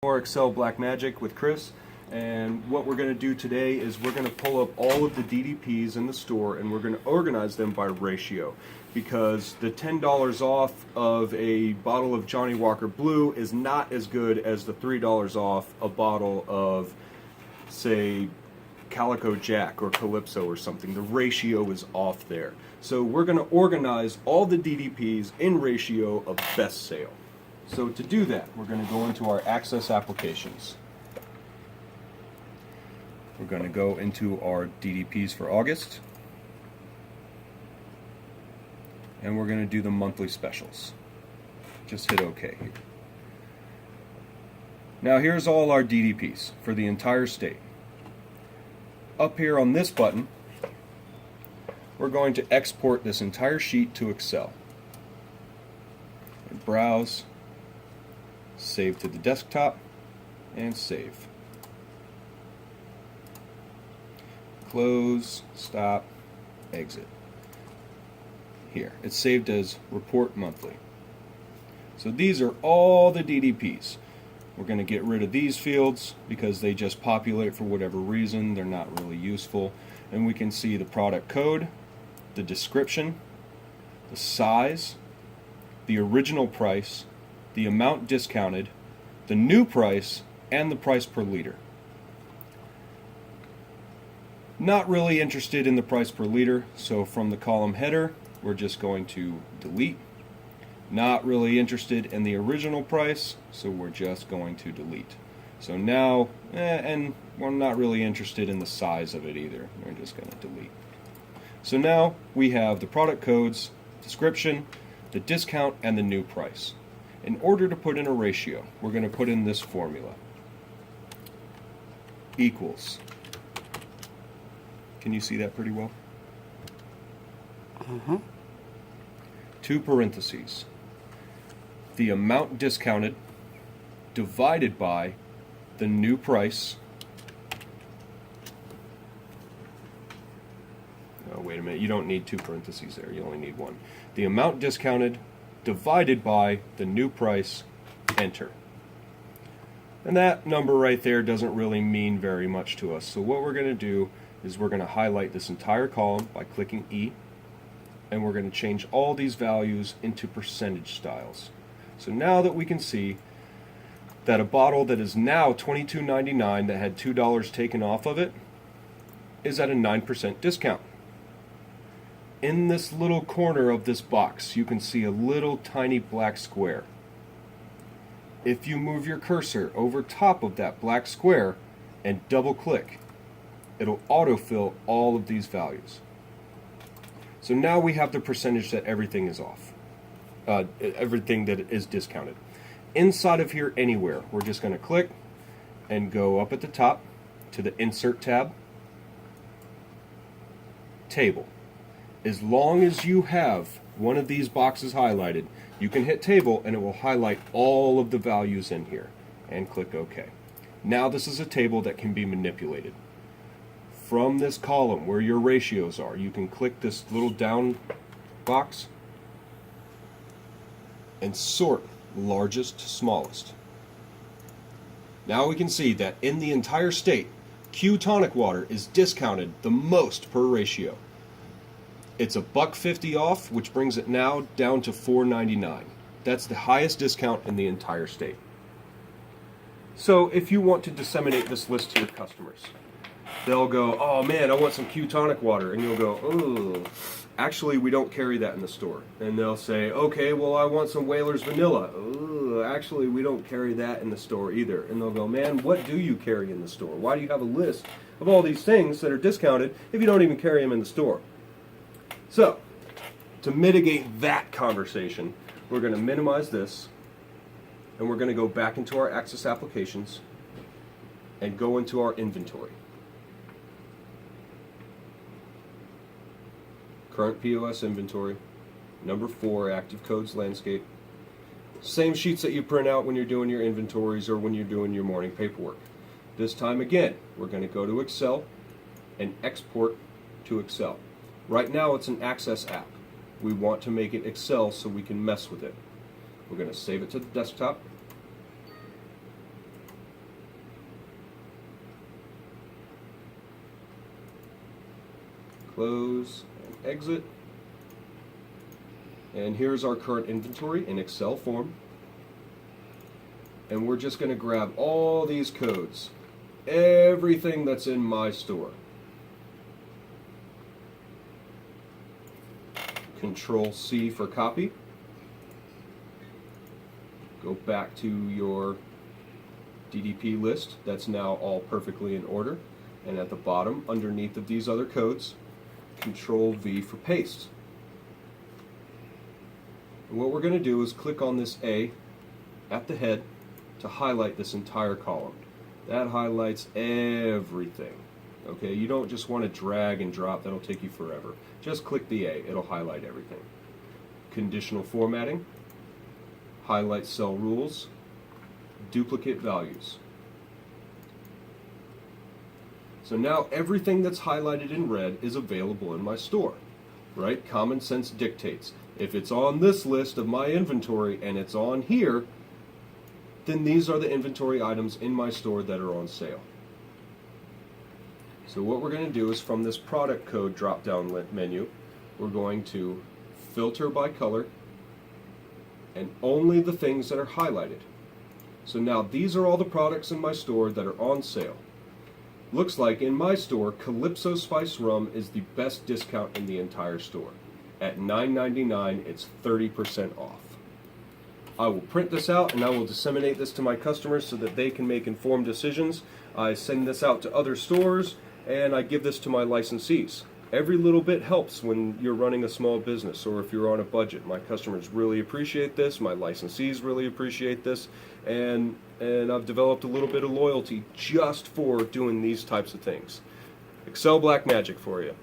More Excel Blackmagic with Chris, and what we're going to do today is we're going to pull up all of the DDPs in the store and we're going to organize them by ratio, because the $10 off of a bottle of Johnnie Walker Blue is not as good as the $3 off a bottle of, say, Calico Jack or Calypso or something. The ratio is off there. So we're going to organize all the DDPs in ratio of best sale. So to do that, we're going to go into our Access applications. We're going to go into our DDPs for August. And we're going to do the monthly specials. Just hit OK here. Now here's all our DDPs for the entire state. Up here on this button, we're going to export this entire sheet to Excel. And browse. Save to the desktop, and save. Close, stop, exit. Here, it's saved as Report Monthly. So these are all the DDPs. We're going to get rid of these fields because they just populate for whatever reason. They're not really useful. And we can see the product code, the description, the size, the original price, the amount discounted, the new price, and the price per liter. Not really interested in the price per liter, so from the column header, we're just going to delete. Not really interested in the original price, so we're just going to delete. So now, and we're not really interested in the size of it either. We're just going to delete. So now we have the product codes, description, the discount, and the new price. In order to put in a ratio, we're going to put in this formula. Equals. Can you see that pretty well? Two parentheses. The amount discounted divided by the new price. Oh, wait a minute. You don't need two parentheses there. You only need one. The amount discounted divided by the new price, enter. And that number right there doesn't really mean very much to us. So what we're going to do is we're going to highlight this entire column by clicking E, and we're going to change all these values into percentage styles. So now that we can see that a bottle that is now $22.99 that had $2 taken off of it is at a 9% discount. In this little corner of this box, you can see a little tiny black square. If you move your cursor over top of that black square and double click, it'll autofill all of these values. So now we have the percentage that everything is off, everything that is discounted. Inside of here anywhere, we're just going to click and go up at the top to the Insert tab, Table. As long as you have one of these boxes highlighted, you can hit Table and it will highlight all of the values in here, and click OK. Now this is a table that can be manipulated. From this column where your ratios are, you can click this little down box and sort largest to smallest. Now we can see that in the entire state, Q tonic water is discounted the most per ratio. It's $1.50 off, which brings it now down to $4.99. That's the highest discount in the entire state. So if you want to disseminate this list to your customers, they'll go, oh man, I want some Q tonic water. And you'll go, oh, actually we don't carry that in the store. And they'll say, okay, well I want some Whalers vanilla. Oh, actually we don't carry that in the store either. And they'll go, man, what do you carry in the store? Why do you have a list of all these things that are discounted if you don't even carry them in the store? So, to mitigate that conversation, we're going to minimize this, and we're going to go back into our Access applications and go into our inventory. Current POS inventory, number 4, Active Codes Landscape. Same sheets that you print out when you're doing your inventories or when you're doing your morning paperwork. This time again, we're going to go to Excel and export to Excel. Right now it's an Access app. We want to make it Excel so we can mess with it. We're going to save it to the desktop. Close and exit. And here's our current inventory in Excel form. And we're just going to grab all these codes, everything that's in my store. Control C for copy. Go back to your DDP list. That's now all perfectly in order. And at the bottom, underneath of these other codes, Control V for paste. And what we're going to do is click on this A at the head to highlight this entire column. That highlights everything. Okay, you don't just want to drag and drop, that'll take you forever. Just click the A, it'll highlight everything. Conditional formatting, highlight cell rules, duplicate values. So now everything that's highlighted in red is available in my store, right? Common sense dictates. If it's on this list of my inventory and it's on here, then these are the inventory items in my store that are on sale. So what we're going to do is from this product code drop-down menu, we're going to filter by color and only the things that are highlighted. So now these are all the products in my store that are on sale. Looks like in my store, Calypso Spice Rum is the best discount in the entire store. At $9.99, it's 30% off. I will print this out and I will disseminate this to my customers so that they can make informed decisions. I send this out to other stores and I give this to my licensees. Every little bit helps when you're running a small business or if you're on a budget. My customers really appreciate this, my licensees really appreciate this, and I've developed a little bit of loyalty just for doing these types of things. Excel Black Magic for you.